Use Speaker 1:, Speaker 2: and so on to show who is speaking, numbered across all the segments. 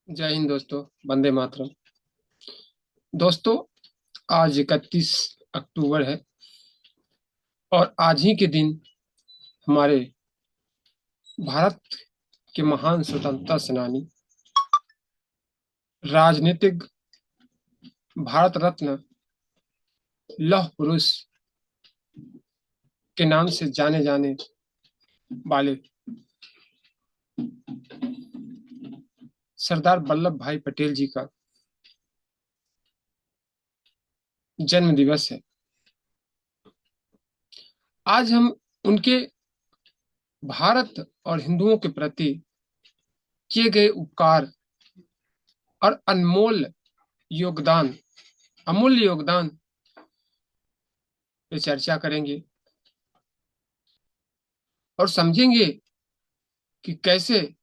Speaker 1: जय हिंद दोस्तों। वंदे मातरम। दोस्तों, आज 31 अक्टूबर है और आज ही के दिन हमारे भारत के महान स्वतंत्रता सेनानी, राजनीतिक, भारत रत्न, लौह पुरुष के नाम से जाने जाने वाले सरदार वल्लभ भाई पटेल जी का जन्म दिवस है। आज हम उनके भारत और हिंदुओं के प्रति किए गए उपकार और योगदान अमूल्य योगदान पे चर्चा करेंगे और समझेंगे कि कैसे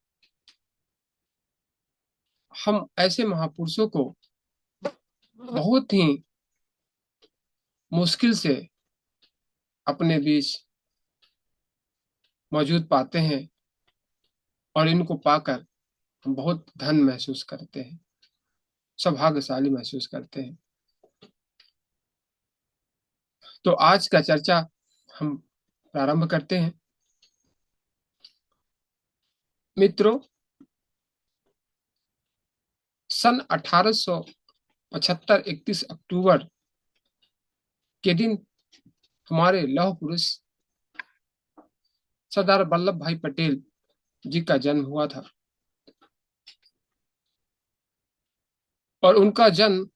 Speaker 1: हम ऐसे महापुरुषों को बहुत ही मुश्किल से अपने बीच मौजूद पाते हैं और इनको पाकर हम बहुत धन महसूस करते हैं, सौभाग्यशाली महसूस करते हैं। तो आज का चर्चा हम प्रारंभ करते हैं। मित्रों, सन 1875 31 अक्टूबर के दिन हमारे लौह पुरुष सरदार वल्लभ भाई पटेल जी का जन्म हुआ था और उनका जन्म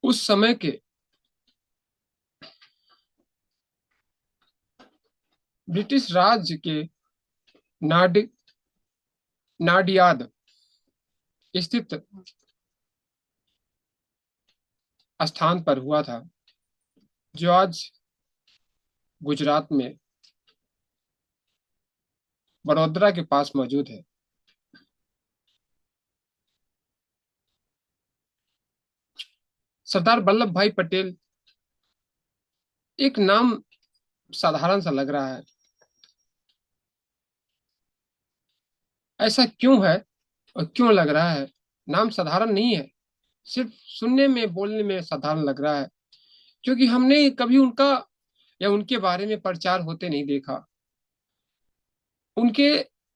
Speaker 1: उस समय के ब्रिटिश राज के नाड नाडियाद स्थित स्थान पर हुआ था, जो आज गुजरात में बड़ोदरा के पास मौजूद है। सरदार वल्लभ भाई पटेल एक नाम साधारण सा लग रहा है। ऐसा क्यों है और क्यों लग रहा है? नाम साधारण नहीं है, सिर्फ सुनने में बोलने में साधारण लग रहा है, क्योंकि हमने कभी उनका या उनके बारे में प्रचार होते नहीं देखा। उनके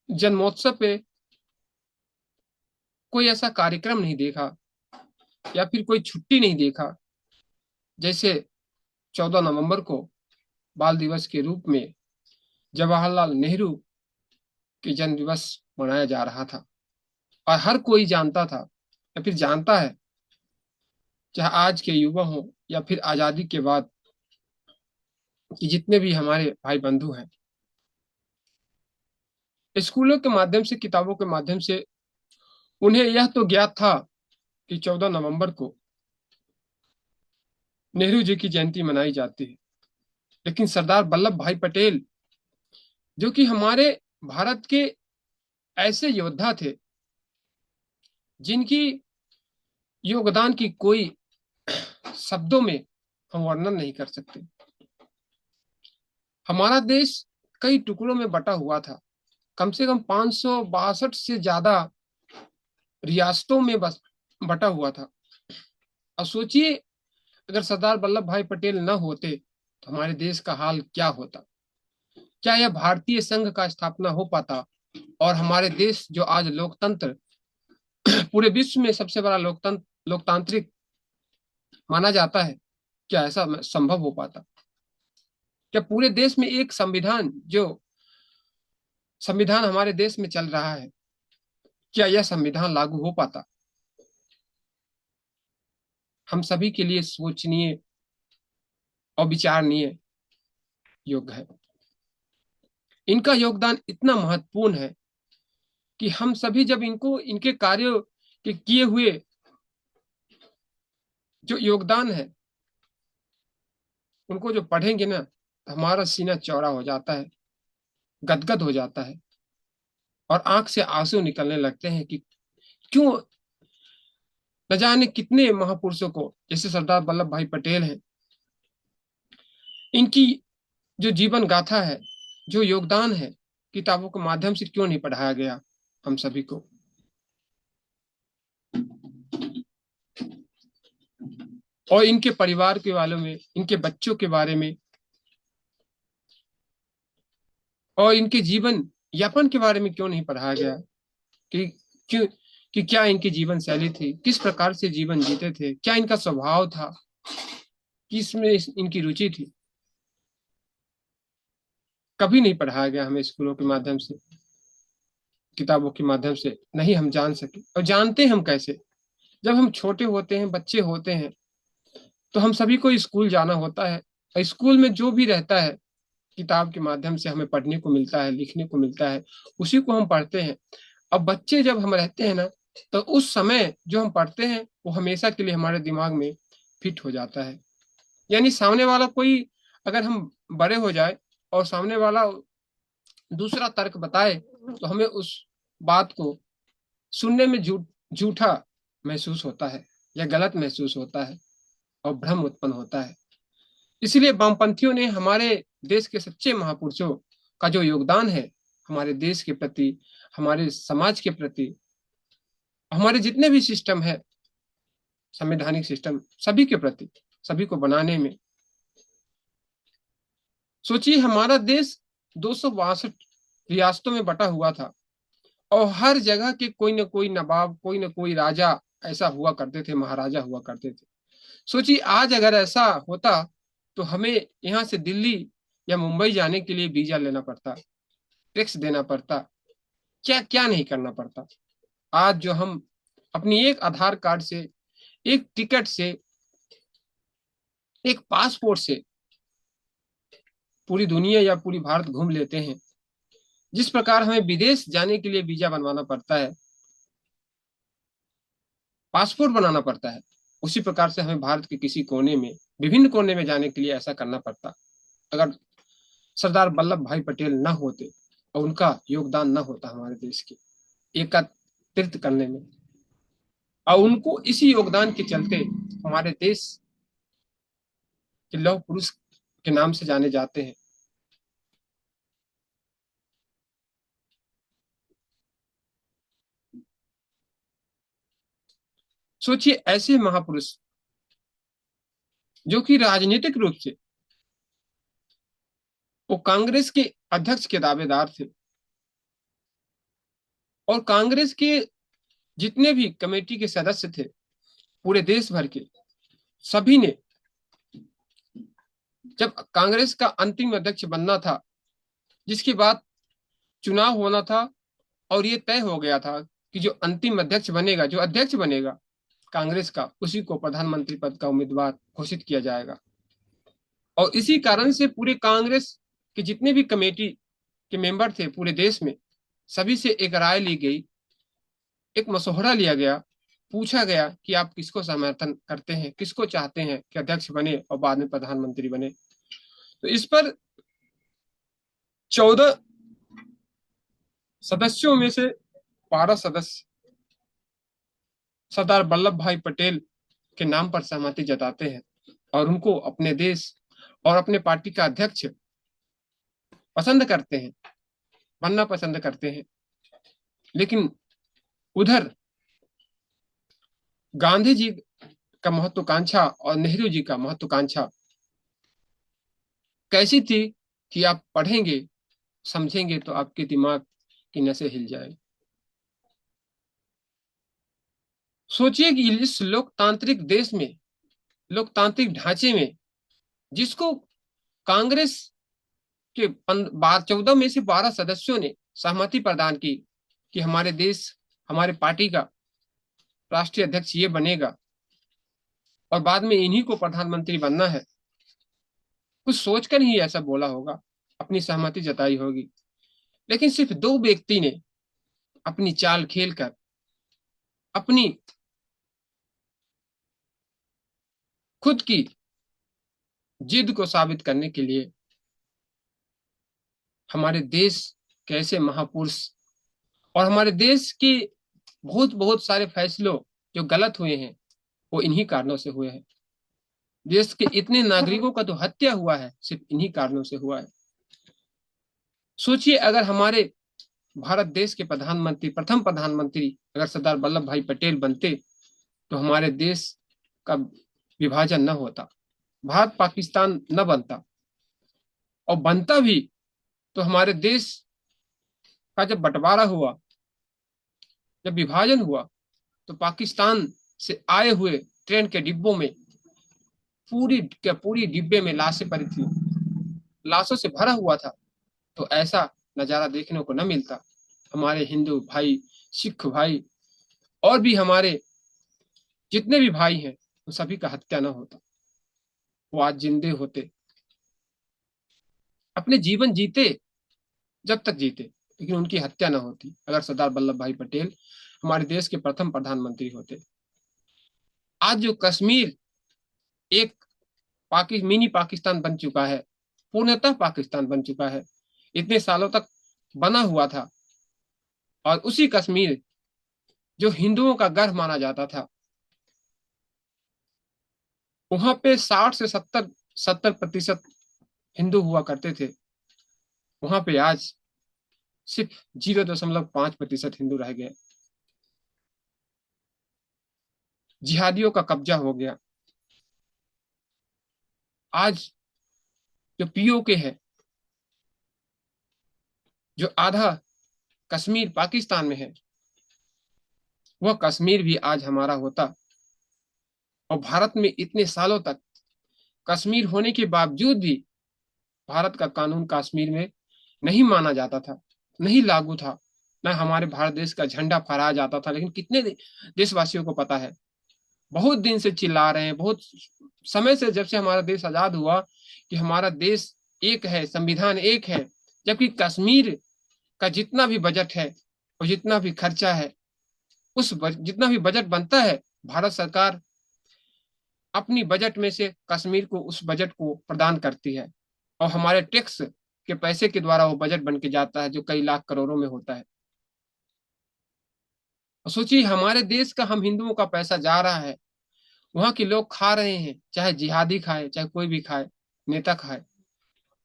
Speaker 1: जन्मोत्सव पे कोई ऐसा कार्यक्रम नहीं देखा या फिर कोई छुट्टी नहीं देखा। जैसे 14 नवंबर को बाल दिवस के रूप में जवाहरलाल नेहरू के जन्म दिवस मनाया जा रहा था और हर कोई जानता था या फिर जानता है, चाहे आज के युवा हो या फिर आजादी के बाद, कि जितने भी हमारे भाई बंधु हैं, स्कूलों के माध्यम से, किताबों के माध्यम से उन्हें यह तो ज्ञात था कि 14 नवंबर को नेहरू जी की जयंती मनाई जाती है। लेकिन सरदार वल्लभ भाई पटेल, जो कि हमारे भारत के ऐसे योद्धा थे जिनकी योगदान की कोई शब्दों में हम वर्णन नहीं कर सकते। हमारा देश कई टुकड़ों में बटा हुआ था, कम से कम 562 से ज्यादा रियासतों में बस बटा हुआ था। अब सोचिए, अगर सरदार वल्लभ भाई पटेल न होते तो हमारे देश का हाल क्या होता? क्या यह भारतीय संघ का स्थापना हो पाता और हमारे देश, जो आज लोकतंत्र, पूरे विश्व में सबसे बड़ा लोकतांत्रिक माना जाता है, क्या ऐसा संभव हो पाता? क्या पूरे देश में एक संविधान हमारे देश में चल रहा है, क्या यह संविधान लागू हो पाता? हम सभी के लिए सोचनीय और विचारणीय योग्य है। इनका योगदान इतना महत्वपूर्ण है कि हम सभी जब इनको, इनके कार्यों के किए हुए जो योगदान है, उनको जो पढ़ेंगे ना, तो हमारा सीना चौड़ा हो जाता है, गदगद हो जाता है और आंख से आंसू निकलने लगते हैं कि क्यों, न जाने कितने महापुरुषों को, जैसे सरदार वल्लभ भाई पटेल हैं, इनकी जो जीवन गाथा है, जो योगदान है, किताबों के माध्यम से क्यों नहीं पढ़ाया गया हम सभी को? और इनके परिवार के वालों में, इनके बच्चों के बारे में और इनके जीवन यापन के बारे में क्यों नहीं पढ़ाया गया? कि क्यों, कि क्या इनकी जीवन शैली थी, किस प्रकार से जीवन जीते थे, क्या इनका स्वभाव था, किसमें इनकी रुचि थी? कभी नहीं पढ़ाया गया हमें स्कूलों के माध्यम से, किताबों के माध्यम से नहीं हम जान सके। और जानते हम कैसे? जब हम छोटे होते हैं, बच्चे होते हैं, तो हम सभी को स्कूल जाना होता है, और स्कूल में जो भी रहता है किताब के माध्यम से हमें पढ़ने को मिलता है, लिखने को मिलता है, उसी को हम पढ़ते हैं। अब बच्चे जब हम रहते हैं ना, तो उस समय जो हम पढ़ते हैं वो हमेशा के लिए हमारे दिमाग में फिट हो जाता है। यानी सामने वाला कोई, अगर हम बड़े हो जाए और सामने वाला दूसरा तर्क बताए, तो हमें उस बात को सुनने में झूठा महसूस होता है या गलत महसूस होता है और भ्रम उत्पन्न होता है। इसलिए वामपंथियों ने हमारे देश के सच्चे महापुरुषों का जो योगदान है हमारे देश के प्रति, हमारे समाज के प्रति, हमारे जितने भी सिस्टम है, संवैधानिक सिस्टम, सभी के प्रति, सभी को बनाने में। सोचिए हमारा देश 262 रियासतों में बटा हुआ था, और हर जगह के कोई न कोई नवाब, कोई न कोई राजा ऐसा हुआ करते थे, महाराजा हुआ करते थे। सोचिए आज अगर ऐसा होता तो हमें यहाँ से दिल्ली या मुंबई जाने के लिए वीजा लेना पड़ता, टैक्स देना पड़ता, क्या क्या नहीं करना पड़ता। आज जो हम अपनी एक आधार कार्ड से, एक टिकट से, एक पासपोर्ट से पूरी दुनिया या पूरी भारत घूम लेते हैं, जिस प्रकार हमें विदेश जाने के लिए वीजा बनवाना पड़ता है, पासपोर्ट बनाना पड़ता है, उसी प्रकार से हमें भारत के किसी कोने में, विभिन्न कोने में जाने के लिए ऐसा करना पड़ता। अगर सरदार वल्लभ भाई पटेल न होते और उनका योगदान न होता हमारे देश के एकत्रित करने में, और उनको इसी योगदान के चलते हमारे देश के लौह पुरुष के नाम से जाने जाते हैं। सोचिए ऐसे महापुरुष जो कि राजनीतिक रूप से वो कांग्रेस के अध्यक्ष के दावेदार थे, और कांग्रेस के जितने भी कमेटी के सदस्य थे पूरे देश भर के, सभी ने जब कांग्रेस का अंतिम अध्यक्ष बनना था, जिसके बाद चुनाव होना था, और ये तय हो गया था कि जो अंतिम अध्यक्ष बनेगा, जो अध्यक्ष बनेगा कांग्रेस का, उसी को प्रधानमंत्री पद का उम्मीदवार घोषित किया जाएगा। और इसी कारण से पूरे कांग्रेस के जितने भी कमेटी के मेंबर थे पूरे देश में, सभी से एक राय ली गई, एक मशवरा लिया गया, पूछा गया कि आप किसको समर्थन करते हैं, किसको चाहते हैं कि अध्यक्ष बने और बाद में प्रधानमंत्री बने। तो इस पर 14 सदस्यों में से 12 सदस्य सरदार वल्लभ भाई पटेल के नाम पर सहमति जताते हैं, और उनको अपने देश और अपने पार्टी का अध्यक्ष पसंद करते हैं, बनना पसंद करते हैं। लेकिन उधर गांधी जी का महत्वाकांक्षा और नेहरू जी का महत्वाकांक्षा कैसी थी कि आप पढ़ेंगे, समझेंगे तो आपके दिमाग की नसें हिल जाए। सोचिए कि इस लोकतांत्रिक देश में, लोकतांत्रिक ढांचे में, जिसको कांग्रेस के 14 में से 12 सदस्यों ने सहमति प्रदान की कि हमारे देश, हमारे पार्टी का राष्ट्रीय अध्यक्ष ये बनेगा और बाद में इन्हीं को प्रधानमंत्री बनना है, कुछ सोचकर ही ऐसा बोला होगा, अपनी सहमति जताई होगी। लेकिन सिर्फ 2 व्यक्ति ने अपनी चाल खेलकर, अपनी खुद की जिद को साबित करने के लिए हमारे देश के ऐसे महापुरुष और हमारे देश के बहुत बहुत सारे फैसलों जो गलत हुए हैं वो इन्हीं कारणों से हुए हैं। देश के इतने नागरिकों का तो हत्या हुआ है सिर्फ इन्हीं कारणों से हुआ है। सोचिए अगर हमारे भारत देश के प्रधानमंत्री, प्रथम प्रधानमंत्री अगर सरदार वल्लभ भाई पटेल बनते तो हमारे देश का विभाजन न होता, भारत पाकिस्तान न बनता, और बनता भी तो हमारे देश का जब बंटवारा हुआ, जब विभाजन हुआ, तो पाकिस्तान से आए हुए ट्रेन के डिब्बों में पूरी के पूरी डिब्बे में लाशें पड़ी थी, लाशों से भरा हुआ था। तो ऐसा नजारा देखने को न मिलता, हमारे हिंदू भाई, सिख भाई और भी हमारे जितने भी भाई हैं उन सभी का हत्या न होता, वो आज जिंदे होते, अपने जीवन जीते जब तक जीते, लेकिन उनकी हत्या न होती अगर सरदार वल्लभ भाई पटेल हमारे देश के प्रथम प्रधानमंत्री होते। आज जो कश्मीर एक मिनी पाकिस्तान बन चुका है, पूर्णतः पाकिस्तान बन चुका है, इतने सालों तक बना हुआ था, और उसी कश्मीर जो हिंदुओं का गढ़ माना जाता था, वहां पे 60 से 70% हिंदू हुआ करते थे, वहां पे आज सिर्फ 0.5% हिंदू रह गए। जिहादियों का कब्जा हो गया। आज जो पीओके है, जो आधा कश्मीर पाकिस्तान में है, वह कश्मीर भी आज हमारा होता, और भारत में इतने सालों तक कश्मीर होने के बावजूद भी भारत का कानून कश्मीर में नहीं माना जाता था, नहीं लागू था, न हमारे भारत देश का झंडा फहराया जाता था। लेकिन कितने देशवासियों को पता है, बहुत दिन से चिल्ला रहे हैं, बहुत समय से, जब से हमारा देश आजाद हुआ, कि हमारा देश एक है, संविधान एक है, जबकि कश्मीर का जितना भी बजट है और जितना भी खर्चा है, जितना भी बजट बनता है, भारत सरकार अपनी बजट में से कश्मीर को उस बजट को प्रदान करती है, और हमारे टैक्स के पैसे के द्वारा वो बजट बन के जाता है, जो कई लाख करोड़ों में होता है। और सोचिए हमारे देश का, हम हिंदुओं का पैसा जा रहा है, वहां के लोग खा रहे हैं, चाहे जिहादी खाए, चाहे कोई भी खाए, नेता खाए,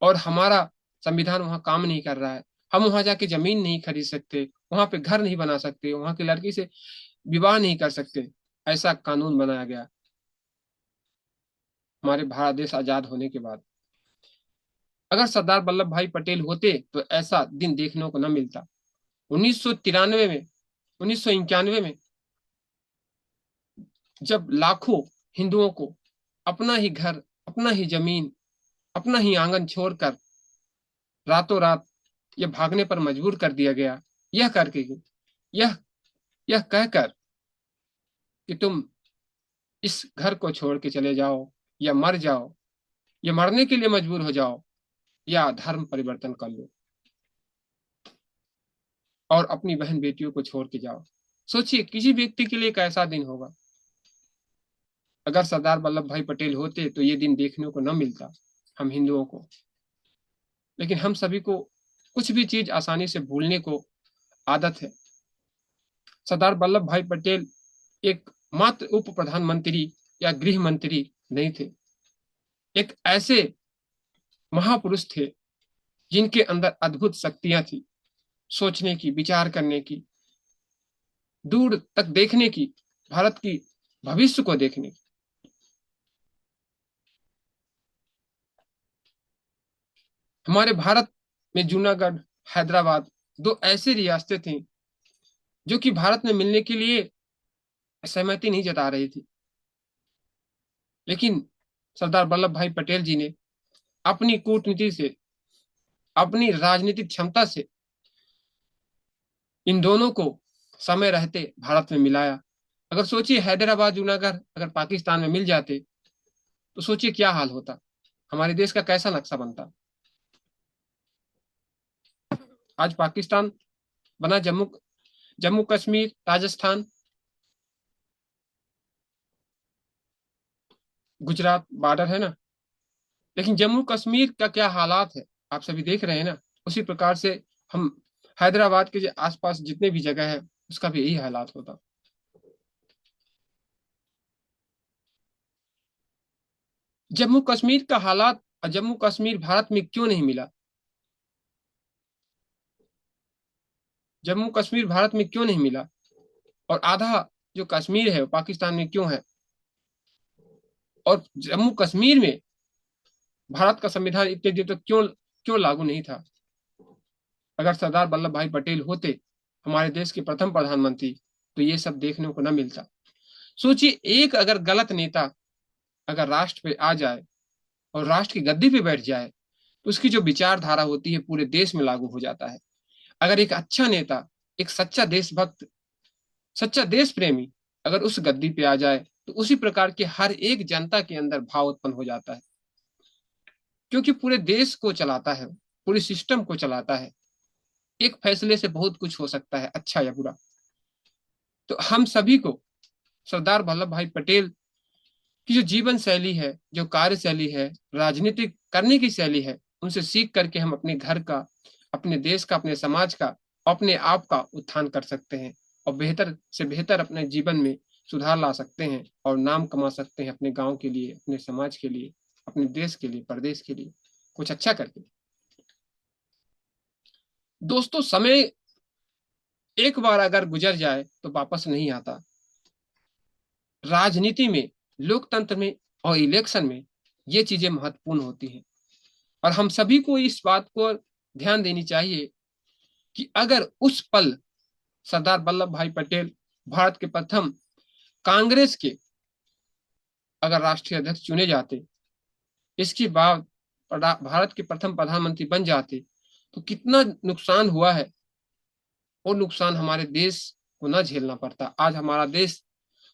Speaker 1: और हमारा संविधान वहां काम नहीं कर रहा है। हम वहां जाके जमीन नहीं खरीद सकते, वहां पे घर नहीं बना सकते, वहां की लड़की से विवाह नहीं कर सकते। ऐसा कानून बनाया गया हमारे भारत देश आजाद होने के बाद। अगर सरदार वल्लभ भाई पटेल होते तो ऐसा दिन देखने को न मिलता। 1993 में, 1991 में, जब लाखों हिंदुओं को अपना ही घर, अपना ही जमीन, अपना ही आंगन छोड़कर रातों रात ये भागने पर मजबूर कर दिया गया, यह करके, यह यह कहकर कि तुम इस घर को छोड़ के चले जाओ या मर जाओ, या मरने के लिए मजबूर हो जाओ, या धर्म परिवर्तन कर लो और अपनी बहन बेटियों को छोड़ के जाओ। सोचिए किसी व्यक्ति के लिए कैसा दिन होगा। अगर सरदार वल्लभ भाई पटेल होते तो ये दिन देखने को न मिलता हम हिंदुओं को। लेकिन हम सभी को कुछ भी चीज आसानी से भूलने को आदत है। सरदार वल्लभ भाई पटेल एक मात्र उप प्रधानमंत्री या गृह मंत्री नहीं थे, एक ऐसे महापुरुष थे जिनके अंदर अद्भुत शक्तियां थी, सोचने की, विचार करने की, दूर तक देखने की, भारत की भविष्य को देखने की। हमारे भारत में जूनागढ़, हैदराबाद, दो ऐसी रियासतें थी जो कि भारत में मिलने के लिए सहमति नहीं जता रही थी। लेकिन सरदार वल्लभ भाई पटेल जी ने अपनी कूटनीति से, अपनी राजनीतिक क्षमता से इन दोनों को समय रहते भारत में मिलाया। अगर सोचिए हैदराबाद, जूनागढ़ अगर पाकिस्तान में मिल जाते तो सोचिए क्या हाल होता, हमारे देश का कैसा नक्शा बनता। आज पाकिस्तान बना जम्मू, जम्मू कश्मीर, राजस्थान, गुजरात बॉर्डर है ना, लेकिन जम्मू कश्मीर का क्या हालात है आप सभी देख रहे हैं ना। उसी प्रकार से हम हैदराबाद के जो आसपास जितने भी जगह है उसका भी यही हालात होता। जम्मू कश्मीर का हालात, और जम्मू कश्मीर भारत में क्यों नहीं मिला, जम्मू कश्मीर भारत में क्यों नहीं मिला, और आधा जो कश्मीर है वो पाकिस्तान में क्यों है, और जम्मू कश्मीर में भारत का संविधान इतने देर तक क्यों क्यों लागू नहीं था। अगर सरदार वल्लभ भाई पटेल होते हमारे देश के प्रथम प्रधानमंत्री तो ये सब देखने को न मिलता। सोचिए, एक अगर गलत नेता अगर राष्ट्र पे आ जाए और राष्ट्र की गद्दी पे बैठ जाए तो उसकी जो विचारधारा होती है पूरे देश में लागू हो जाता है। अगर एक अच्छा नेता, एक सच्चा देशभक्त, सच्चा देश प्रेमी अगर उस गद्दी पे आ जाए तो उसी प्रकार के हर एक जनता के अंदर भाव उत्पन्न हो जाता है, क्योंकि पूरे देश को चलाता है, पूरे सिस्टम को चलाता है। एक फैसले से बहुत कुछ हो सकता है, अच्छा या बुरा। तो हम सभी को सरदार वल्लभ भाई पटेल की जो जीवन शैली है, जो कार्य शैली है, राजनीतिक करने की शैली है, उनसे सीख करके हम अपने घर का, अपने देश का, अपने समाज का, अपने आप का उत्थान कर सकते हैं और बेहतर से बेहतर अपने जीवन में सुधार ला सकते हैं और नाम कमा सकते हैं अपने गांव के लिए, अपने समाज के लिए, अपने देश के लिए, प्रदेश के लिए कुछ अच्छा करके। दोस्तों, समय एक बार अगर गुजर जाए तो वापस नहीं आता। राजनीति में, लोकतंत्र में और इलेक्शन में ये चीजें महत्वपूर्ण होती हैं और हम सभी को इस बात को ध्यान देनी चाहिए कि अगर उस पल सरदार वल्लभ भाई पटेल भारत के प्रथम कांग्रेस के अगर राष्ट्रीय अध्यक्ष चुने जाते, इसके बाद भारत के प्रथम प्रधानमंत्री बन जाते, तो कितना नुकसान हुआ है वो नुकसान हमारे देश को न झेलना पड़ता। आज हमारा देश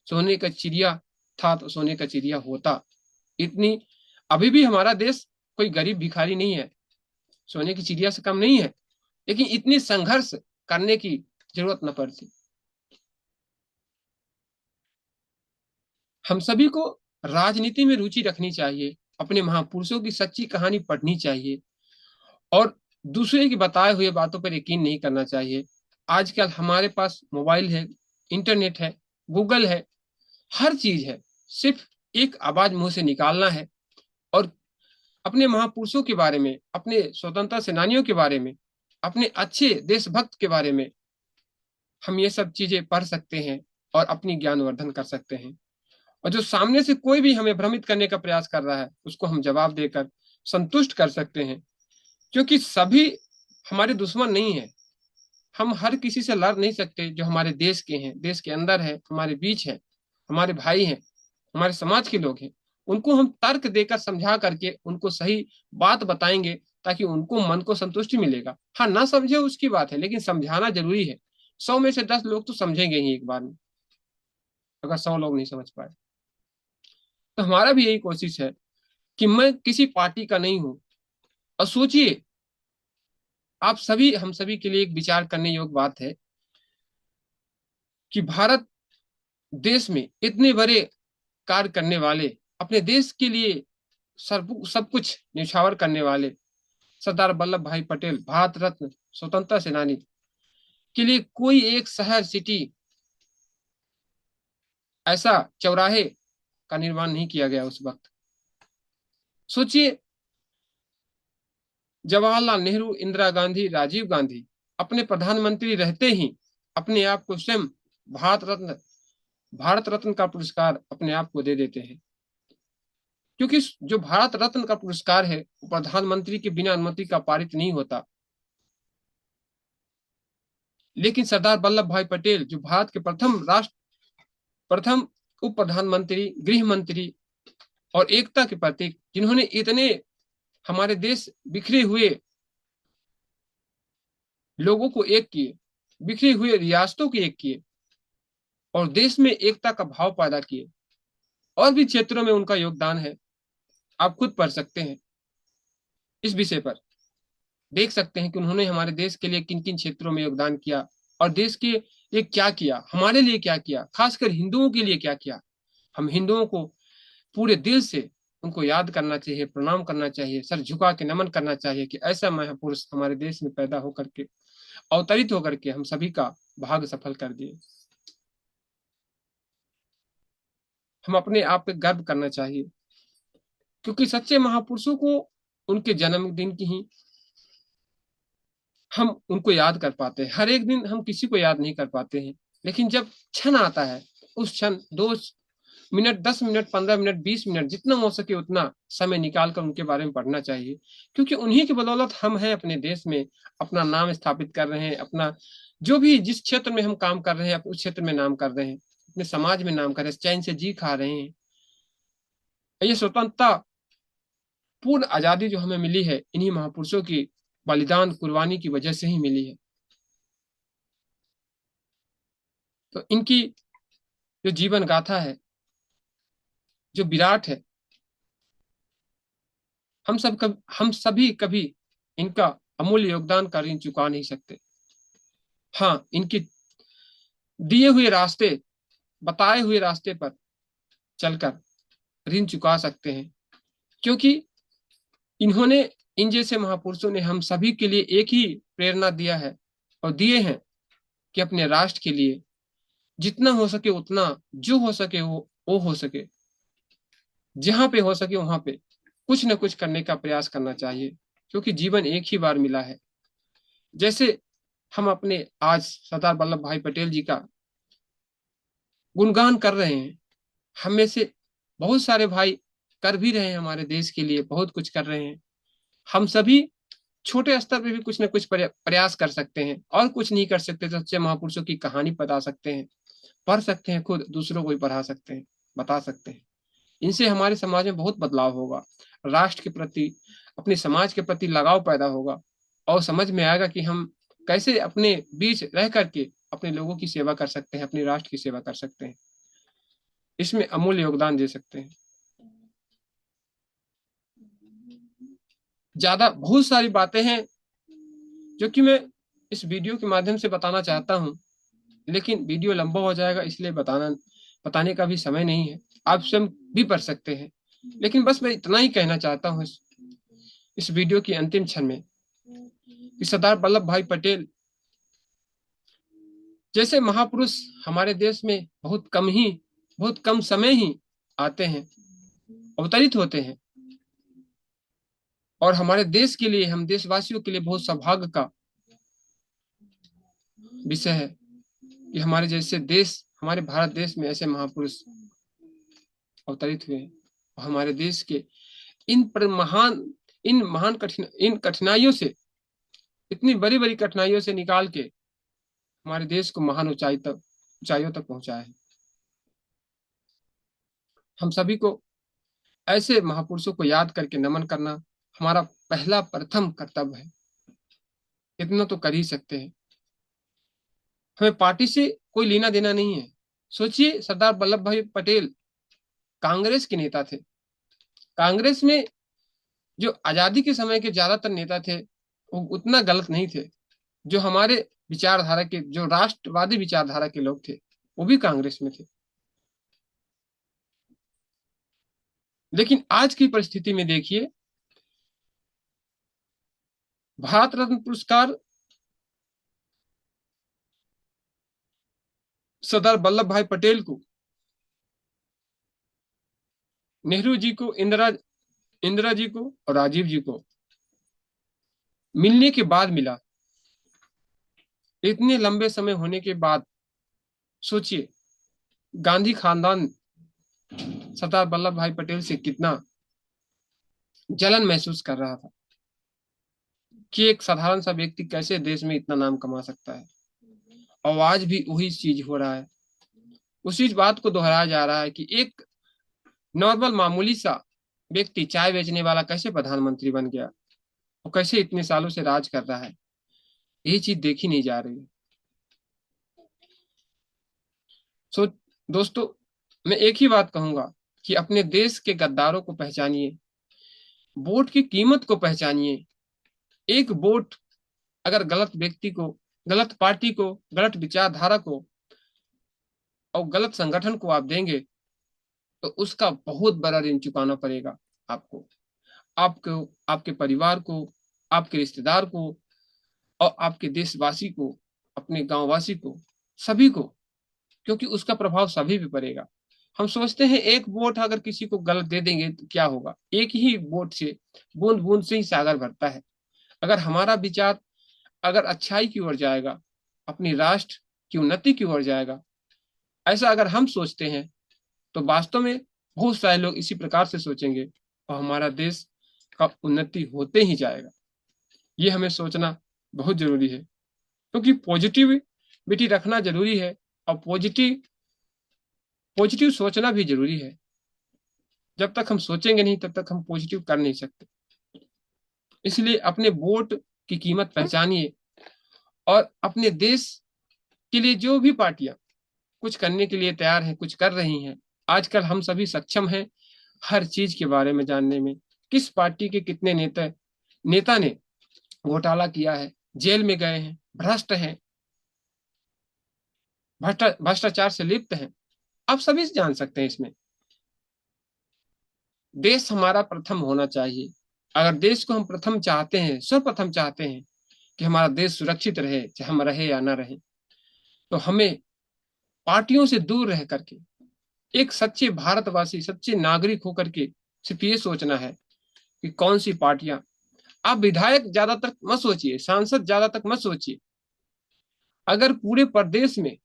Speaker 1: सोने का चिड़िया था तो सोने का चिड़िया होता। इतनी अभी भी हमारा देश कोई गरीब भिखारी नहीं है, सोने की चिड़िया से कम नहीं है, लेकिन इतनी संघर्ष करने की जरूरत न पड़ती। हम सभी को राजनीति में रुचि रखनी चाहिए, अपने महापुरुषों की सच्ची कहानी पढ़नी चाहिए और दूसरे की बताए हुए बातों पर यकीन नहीं करना चाहिए। आजकल हमारे पास मोबाइल है, इंटरनेट है, गूगल है, हर चीज है। सिर्फ एक आवाज मुंह से निकालना है और अपने महापुरुषों के बारे में, अपने स्वतंत्रता सेनानियों के बारे में, अपने अच्छे देशभक्त के बारे में हम ये सब चीजें पढ़ सकते हैं और अपनी ज्ञानवर्धन कर सकते हैं। और जो सामने से कोई भी हमें भ्रमित करने का प्रयास कर रहा है उसको हम जवाब देकर संतुष्ट कर सकते हैं, क्योंकि सभी हमारे दुश्मन नहीं है। हम हर किसी से लड़ नहीं सकते जो हमारे देश के हैं, देश के अंदर है, हमारे बीच है, हमारे भाई हैं, हमारे समाज के लोग हैं। उनको हम तर्क देकर समझा करके उनको सही बात बताएंगे ताकि उनको मन को संतुष्टि मिलेगा। हाँ, ना समझे उसकी बात है, लेकिन समझाना जरूरी है। 100 में से 10 लोग तो समझेंगे ही एक बार में, अगर 100 लोग नहीं समझ पाए। तो हमारा भी यही कोशिश है कि मैं किसी पार्टी का नहीं हूं। और सोचिए, आप सभी, हम सभी के लिए एक विचार करने योग्य बात है कि भारत देश में इतने बड़े कार्य करने वाले, अपने देश के लिए सब कुछ न्यौछावर करने वाले सरदार वल्लभ भाई पटेल, भारत रत्न, स्वतंत्रता सेनानी के लिए कोई एक शहर, सिटी, ऐसा चौराहे का निर्माण नहीं किया गया उस वक्त। सोचिए, जवाहरलाल नेहरू, इंदिरा गांधी, राजीव गांधी अपने प्रधानमंत्री रहते ही अपने आप को स्वयं भारत रत्न, भारत रत्न का पुरस्कार अपने आप को दे देते हैं, क्योंकि जो भारत रत्न का पुरस्कार है वो प्रधानमंत्री के बिना अनुमति का पारित नहीं होता। लेकिन सरदार वल्लभ भाई पटेल जो भारत के प्रथम उप प्रधानमंत्री, गृह मंत्री और एकता के प्रतीक, जिन्होंने इतने हमारे देश बिखरे हुए लोगों को एक किए, बिखरे हुए रियासतों को एक किए और देश में एकता का भाव पैदा किए। और भी क्षेत्रों में उनका योगदान है, आप खुद पढ़ सकते हैं। इस विषय पर देख सकते हैं कि उन्होंने हमारे देश के लिए किन किन क्षेत्रों में योगदान किया और देश के लिए क्या किया, हमारे लिए क्या किया, खासकर हिंदुओं के लिए क्या किया। हम हिंदुओं को पूरे दिल से उनको याद करना चाहिए, प्रणाम करना चाहिए, सर झुका के नमन करना चाहिए कि ऐसा महापुरुष हमारे देश में पैदा होकर के, अवतरित होकर के हम सभी का भाग्य सफल कर दिए। हम अपने आप पे गर्व करना चाहिए, क्योंकि सच्चे महापुरुषों को उनके जन्मदिन की ही हम उनको याद कर पाते हैं। हर एक दिन हम किसी को याद नहीं कर पाते हैं, लेकिन जब क्षण आता है, उस क्षण 2 मिनट, 10 मिनट, 15 मिनट, 20 मिनट, जितना हो सके उतना समय निकाल कर उनके बारे में पढ़ना चाहिए। क्योंकि उन्हीं की बदौलत हम हैं अपने देश में, अपना नाम स्थापित कर रहे हैं, अपना जो भी जिस क्षेत्र में हम काम कर रहे हैं उस क्षेत्र में नाम कर रहे हैं, अपने समाज में नाम कर रहे हैं, चैन से जी खा रहे हैं। ये स्वतंत्रता, पूर्ण आजादी जो हमें मिली है, इन्हीं महापुरुषों की बलिदान कुर्बानी की वजह से ही मिली है। तो इनकी जो जीवन गाथा है, जो विराट है, हम सभी कभी इनका अमूल्य योगदान का ऋण चुका नहीं सकते। हाँ, इनके दिए हुए रास्ते, बताए हुए रास्ते पर चलकर ऋण चुका सकते हैं। क्योंकि इन्होंने, इन जैसे महापुरुषों ने हम सभी के लिए एक ही प्रेरणा दिया है और दिए हैं कि अपने राष्ट्र के लिए जितना हो सके उतना, जो हो सके वो हो सके, जहां पे हो सके वहां पे कुछ न कुछ करने का प्रयास करना चाहिए। क्योंकि जीवन एक ही बार मिला है। जैसे हम अपने आज सरदार वल्लभ भाई पटेल जी का गुणगान कर रहे हैं, हम में से बहुत सारे भाई कर भी रहे हैं, हमारे देश के लिए बहुत कुछ कर रहे हैं। हम सभी छोटे स्तर पे भी कुछ न कुछ प्रयास कर सकते हैं, और कुछ नहीं कर सकते तो सच्चे महापुरुषों की कहानी बता सकते हैं, पढ़ सकते हैं, खुद दूसरों को भी पढ़ा सकते हैं, बता सकते हैं। इनसे हमारे समाज में बहुत बदलाव होगा, राष्ट्र के प्रति, अपने समाज के प्रति लगाव पैदा होगा, और समझ में आएगा कि हम कैसे अपने बीच रह करके अपने लोगों की सेवा कर सकते हैं, अपने राष्ट्र की सेवा कर सकते हैं, इसमें अमूल्य योगदान दे सकते हैं। ज्यादा बहुत सारी बातें हैं जो कि मैं इस वीडियो के माध्यम से बताना चाहता हूँ, लेकिन वीडियो लंबा हो जाएगा, इसलिए बताने का भी समय नहीं है। आप स्वयं भी पढ़ सकते हैं, लेकिन बस मैं इतना ही कहना चाहता हूँ इस वीडियो की अंतिम क्षण में कि सरदार वल्लभ भाई पटेल जैसे महापुरुष हमारे देश में बहुत कम समय ही आते हैं, अवतरित होते हैं, और हमारे देश के लिए, हम देशवासियों के लिए बहुत सौभाग्य का विषय है कि हमारे जैसे देश, हमारे भारत देश में ऐसे महापुरुष अवतरित हुए हैं। और हमारे देश के इन पर महान इन कठिनाइयों से, इतनी बड़ी बड़ी कठिनाइयों से निकाल के हमारे देश को महान ऊंचाइयों तक पहुंचाया है। हम सभी को ऐसे महापुरुषों को याद करके नमन करना हमारा पहला प्रथम कर्तव्य है। इतना तो कर ही सकते हैं। हमें पार्टी से कोई लेना देना नहीं है। सोचिए, सरदार वल्लभ भाई पटेल कांग्रेस के नेता थे। कांग्रेस में जो आजादी के समय के ज्यादातर नेता थे वो उतना गलत नहीं थे। जो हमारे विचारधारा के, जो राष्ट्रवादी विचारधारा के लोग थे, वो भी कांग्रेस में थे। लेकिन आज की परिस्थिति में देखिए, भारत रत्न पुरस्कार सरदार वल्लभ भाई पटेल को, नेहरू जी को, इंदिरा जी को और राजीव जी को मिलने के बाद मिला। इतने लंबे समय होने के बाद सोचिए, गांधी खानदान सरदार वल्लभ भाई पटेल से कितना जलन महसूस कर रहा था कि एक साधारण सा व्यक्ति कैसे देश में इतना नाम कमा सकता है। और आज भी वही चीज हो रहा है। उसी बात को दोहराया जा रहा है कि एक नॉर्मल मामूली सा व्यक्ति, चाय बेचने वाला, कैसे प्रधानमंत्री बन गया और कैसे इतने सालों से राज कर रहा है। यही चीज देखी नहीं जा रही है। सो दोस्तों, मैं एक ही बात कहूंगा कि अपने देश के गद्दारों को पहचानिए, वोट की कीमत को पहचानिए। एक वोट अगर गलत व्यक्ति को, गलत पार्टी को, गलत विचारधारा को और गलत संगठन को आप देंगे तो उसका बहुत बड़ा ऋण चुकाना पड़ेगा आपको, आपको, आपके परिवार को, आपके रिश्तेदार को, और आपके देशवासी को, अपने गांववासी को, सभी को। क्योंकि उसका प्रभाव सभी पे पड़ेगा। हम सोचते हैं एक वोट अगर किसी को गलत दे देंगे तो क्या होगा। एक ही वोट से, बूंद बूंद से ही सागर भरता है। अगर हमारा विचार अगर अच्छाई की ओर जाएगा, अपनी राष्ट्र की उन्नति की ओर जाएगा, ऐसा अगर हम सोचते हैं तो वास्तव में बहुत सारे लोग इसी प्रकार से सोचेंगे और हमारा देश का उन्नति होते ही जाएगा। ये हमें सोचना बहुत जरूरी है, क्योंकि पॉजिटिविटी रखना जरूरी है और पॉजिटिव पॉजिटिव सोचना भी जरूरी है। जब तक हम सोचेंगे नहीं तब तक हम पॉजिटिव कर नहीं सकते। इसलिए अपने वोट की कीमत पहचानिए और अपने देश के लिए जो भी पार्टियां कुछ करने के लिए तैयार हैं, कुछ कर रही हैं, आजकल हम सभी सक्षम हैं हर चीज के बारे में जानने में। किस पार्टी के कितने नेता नेता ने घोटाला किया है, जेल में गए हैं, भ्रष्ट हैं, भ्रष्टाचार से लिप्त हैं, आप सभी जान सकते हैं इसमें। देश हमारा प्रथम होना चाहिए। अगर देश को हम प्रथम चाहते हैं, सर्वप्रथम चाहते हैं कि हमारा देश सुरक्षित रहे, चाहे हम रहे या ना रहे, तो हमें पार्टियों से दूर रह करके एक सच्चे भारतवासी, सच्चे नागरिक होकर के सिर्फ ये सोचना है कि कौन सी पार्टियां। आप विधायक ज्यादा तक मत सोचिए, सांसद ज्यादा तक मत सोचिए। अगर पूरे प्रदेश में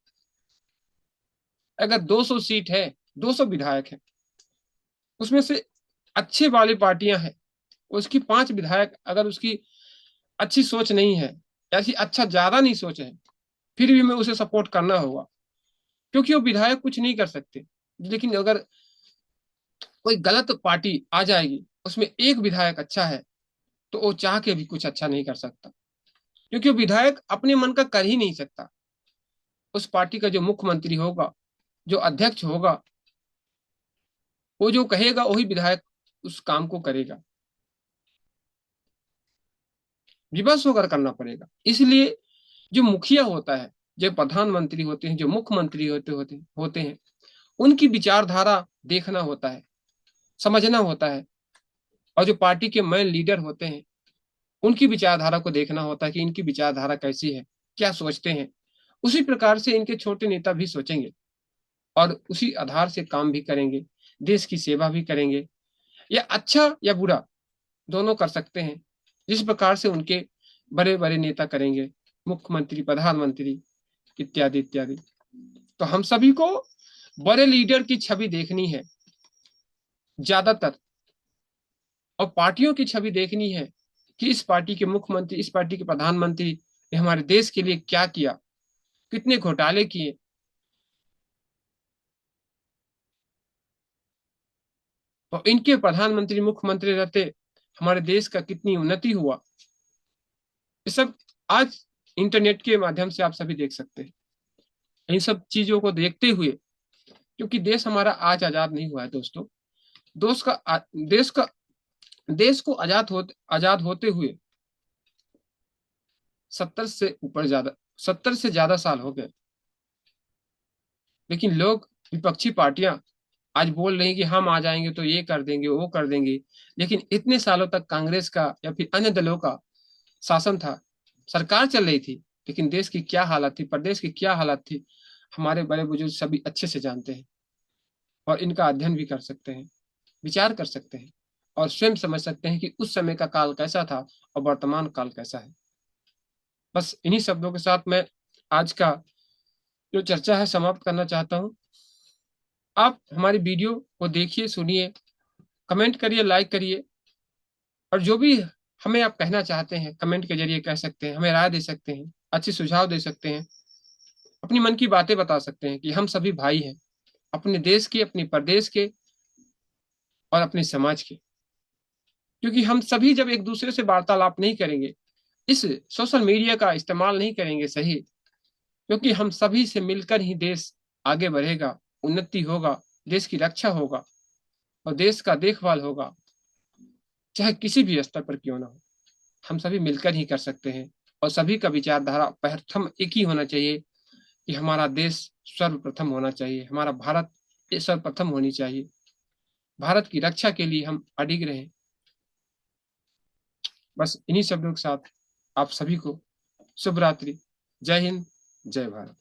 Speaker 1: अगर 200 सीट है, 200 विधायक है, उसमें से अच्छे वाली पार्टियां हैं, उसकी 5 विधायक अगर उसकी अच्छी सोच नहीं है, ऐसी अच्छा ज्यादा नहीं सोचे है, फिर भी हमें उसे सपोर्ट करना होगा, क्योंकि वो विधायक कुछ नहीं कर सकते। लेकिन अगर कोई गलत पार्टी आ जाएगी, उसमें एक विधायक अच्छा है, तो वो चाह के भी कुछ अच्छा नहीं कर सकता, क्योंकि वो विधायक अपने मन का कर ही नहीं सकता। उस पार्टी का जो मुख्यमंत्री होगा, जो अध्यक्ष होगा, वो जो कहेगा वही विधायक उस काम को करेगा, विवश होकर करना पड़ेगा। इसलिए जो मुखिया होता है, जो प्रधानमंत्री होते हैं, जो मुख्यमंत्री होते हैं, उनकी विचारधारा देखना होता है, समझना होता है। और जो पार्टी के मेन लीडर होते हैं, उनकी विचारधारा को देखना होता है कि इनकी विचारधारा कैसी है, क्या सोचते हैं। उसी प्रकार से इनके छोटे नेता भी सोचेंगे और उसी आधार से काम भी करेंगे, देश की सेवा भी करेंगे, या अच्छा या बुरा दोनों कर सकते हैं, जिस प्रकार से उनके बड़े बड़े नेता करेंगे, मुख्यमंत्री, प्रधानमंत्री इत्यादि इत्यादि। तो हम सभी को बड़े लीडर की छवि देखनी है ज्यादातर, और पार्टियों की छवि देखनी है कि इस पार्टी के मुख्यमंत्री, इस पार्टी के प्रधानमंत्री ने हमारे देश के लिए क्या किया, कितने घोटाले किए, और इनके प्रधानमंत्री, मुख्यमंत्री रहते हमारे देश का कितनी उन्नति हुआ। ये सब आज इंटरनेट के माध्यम से आप सभी देख सकते हैं। इन सब चीजों को देखते हुए, क्योंकि देश हमारा आज आजाद नहीं हुआ है दोस्तों, देश का देश को आजाद होते हुए 70 से ऊपर ज्यादा 70 से ज्यादा साल हो गए। लेकिन लोग, विपक्षी पार्टियां आज बोल रही हैं कि हम आ जाएंगे तो ये कर देंगे, वो कर देंगे। लेकिन इतने सालों तक कांग्रेस का या फिर अन्य दलों का शासन था, सरकार चल रही थी, लेकिन देश की क्या हालत थी, प्रदेश की क्या हालत थी, हमारे बड़े बुजुर्ग सभी अच्छे से जानते हैं। और इनका अध्ययन भी कर सकते हैं, विचार कर सकते हैं, और स्वयं समझ सकते हैं कि उस समय का काल कैसा था और वर्तमान काल कैसा है। बस इन्हीं शब्दों के साथ मैं आज का जो चर्चा है समाप्त करना चाहता हूँ। आप हमारी वीडियो को देखिए, सुनिए, कमेंट करिए, लाइक करिए, और जो भी हमें आप कहना चाहते हैं कमेंट के जरिए कह सकते हैं, हमें राय दे सकते हैं, अच्छी सुझाव दे सकते हैं, अपनी मन की बातें बता सकते हैं कि हम सभी भाई हैं, अपने देश के, अपने प्रदेश के और अपने समाज के। क्योंकि हम सभी जब एक दूसरे से वार्तालाप नहीं करेंगे, इस सोशल मीडिया का इस्तेमाल नहीं करेंगे सही, क्योंकि हम सभी से मिलकर ही देश आगे बढ़ेगा, उन्नति होगा, देश की रक्षा होगा और देश का देखभाल होगा, चाहे किसी भी स्तर पर क्यों ना हो। हम सभी मिलकर ही कर सकते हैं, और सभी का विचारधारा प्रथम एक ही होना चाहिए कि हमारा देश सर्वप्रथम होना चाहिए, हमारा भारत ये सर्वप्रथम होनी चाहिए। भारत की रक्षा के लिए हम अडिग रहें। बस इन्हीं शब्दों के साथ आप सभी को शुभ रात्रि। जय हिंद, जय भारत।